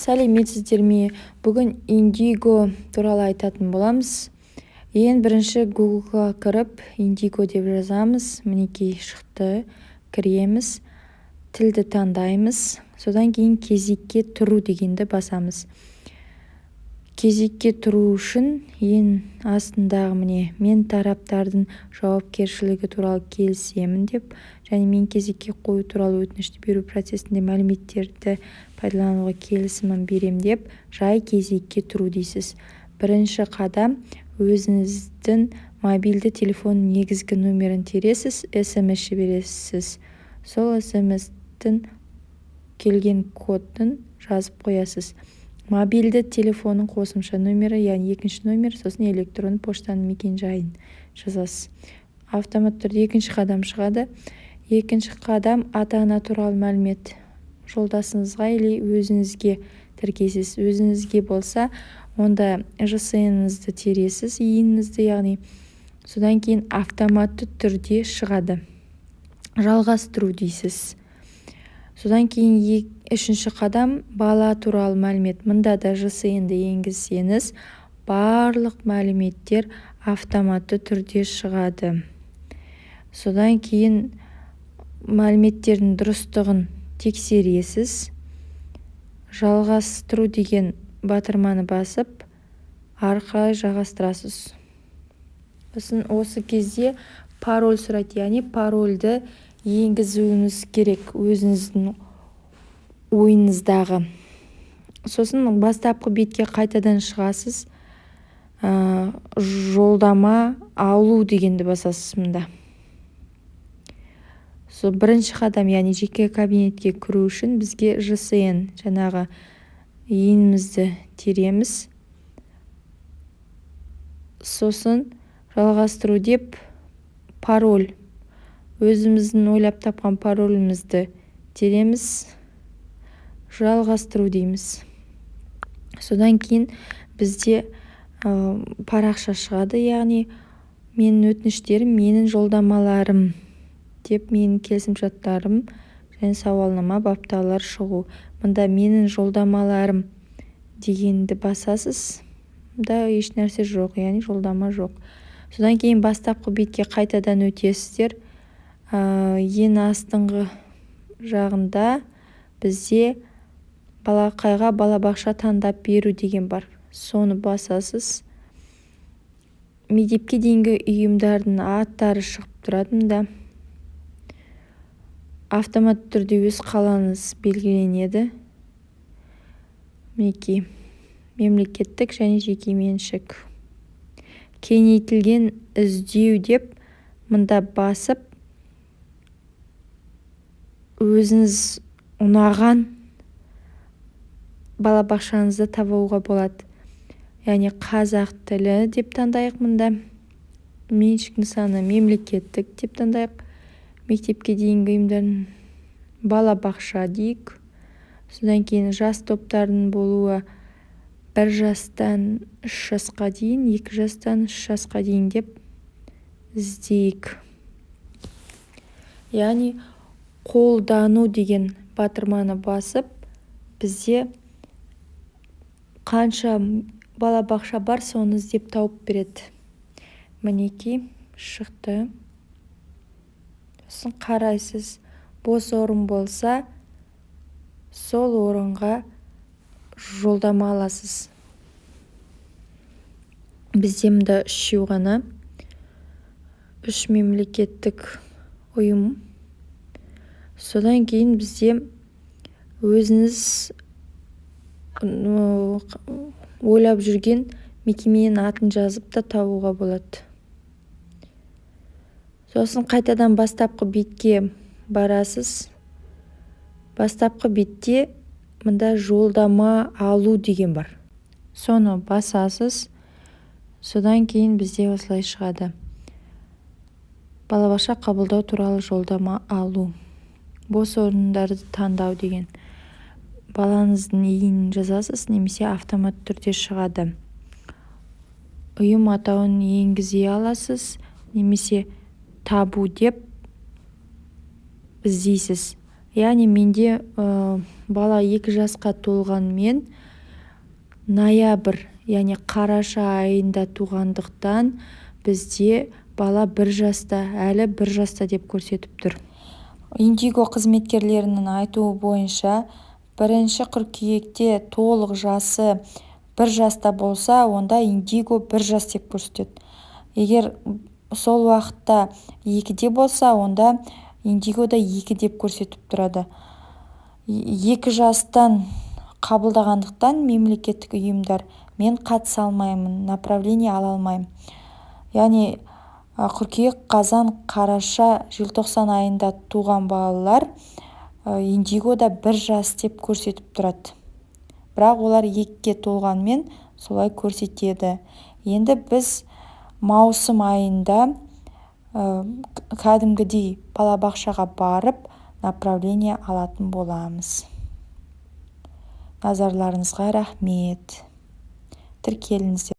Сәлеметсіздер ме? Бүгін Индиго туралы айтатын боламыз. Ең бірінші Google-ға кіріп Индиго деп жазамыз. Мінекей шықты. Кіреміз. Тілді таңдаймыз. Содан кейін кезекке тұру дегенді басамыз. Кезекке тұру үшін ең астындағы мен тараптардың жауапкершілігі туралы келісемін деп, және мен кезекке қою туралы өтінішті беру процесінде мәліметтерді пайдалануға келісімін берем деп, жай кезекке тұру дейсіз. Бірінші қадам, өзіңіздің мобильді телефонның негізгі нөмірін тересіз, SMS жібересіз. Сол SMS-тің келген кодын жазып қоясыз. Мобильді телефонның қосымша нөмірі, яғни екінші нөмір, сосын электронды поштаның мекен-жайын жазасыз. Автоматты түрде екінші қадам шығады. Екінші қадам, ата-ана туралы мәлімет жолдасыңызға или өзіңізге тіркейсіз. Өзіңізге болса, онда ЖСН-іңізді тересіз, иініңізді, яғни содан кейін автоматты түрде шығады. Жалғастыру дейсіз. Содан кейін үшінші қадам, бала туралы мәлімет. Мұнда да ЖСН-ді енгізсеңіз, барлық мәліметтер автоматты түрде шығады. Содан кейін мәліметтердің дұрыстығын тексересіз. Жалғастыру деген батырманы басып, арқылы жалғастырасыз. Осы кезде пароль сұрайды, яғни парольді енгізуіңіз керек өзіңіздің ойыңыздағы. Сосын бастапқы бетке қайтадан шығасыз. Жолдама алу дегенді басасыз мұнда. Бірінші қадам, яғни жеке кабинетке кіру үшін бізге ЖСН, жаңағы иінімізді тереміз. Сосын жалғастыру деп пароль, өзіміздің ойлап тапқан паролімізді тереміз, жалғастыру дейміз. Содан кейін бізде парақша шығады, яғни менің өтініштерім, менің жолдамаларым деп, менің келісімшарттарым және сауалнама баптаулар шығу. Мұнда менің жолдамаларым дегенді басасыз. Мұнда еш нәрсе жоқ, яғни жолдама жоқ. Содан кейін бастапқы бетке қайтадан өтесіздер. Ең астыңғы жағында бізде балақайға балабақша таңдап беру деген бар. Соны басасыз. Мектепке дейінгі ұйымдардың аттары шығып тұрады мұнда. Автоматты түрде өз қалаңыз белгіленеді. Мінекей, мемлекеттік және жеке меншік. Кеңейтілген іздеу деп мұнда басып, өзіңіз ұнаған балабақшаңызды табуға болады. Яғни қазақ тілі деп таңдайық мұнда. Меншік нысаны мемлекеттік деп таңдайық. Мектепке дейінгі ұйымдардың балабақша дейік. Содан кейін жас топтардың болуы 1 жастан 3 жасқа дейін, 2 жастан 3 жасқа дейін деп іздейік. Яғни қолдану деген батырманы басып, бізде қанша балабақша бар, соны іздеп тауып береді. Мінекей шықты. Сосын қарайсыз, бос орын болса, сол орынға жолдама аласыз. Бізде мұнда 3 ғана, 3 мемлекеттік ұйым. Содан кейін бізде өзіңіз ойлап жүрген мекеменің атын жазып та табуға болады. Сосын қайтадан бастапқы бетке барасыз. Бастапқы бетте мұнда жолдама алу деген бар. Соны басасыз. Содан кейін бізде осылай шығады. Балабақша қабылдау туралы жолдама алу. Бос орындарды таңдау деген. Балаңыздың иінін жазасыз, немесе автоматты түрде шығады. Ұйым атауын енгізе аласыз, немесе табу деп іздейсіз. яғни менде бала 2 жасқа толғанмен ноябрь, яғни қараша айында туғандықтан бізде бала 1 жаста, әлі 1 жаста деп көрсетіп тұр. Индиго қызметкерлерінің айтуы бойынша 1 қыркүйекте толық жасы 1 жаста болса, онда Индиго 1 жас деп көрсетеді. Егер сол уақытта 2-де болса, онда Индигода 2 деп көрсетіп тұрады. 2 жастан қабылдағандықтан мемлекеттік ұйымдар мен қатыса алмаймын, направление ала алмаймын. Яғни қыркүйек, қазан, қараша, желтоқсан айында туған балалар Индигода 1 жас деп көрсетіп тұрады. Бірақ олар 2-ге толғанмен солай көрсетеді. Енді біз маусым айында кәдімгідей балабақшаға барып направление алатын боламыз. Назарларыңызға рахмет. Тіркеліңіздер.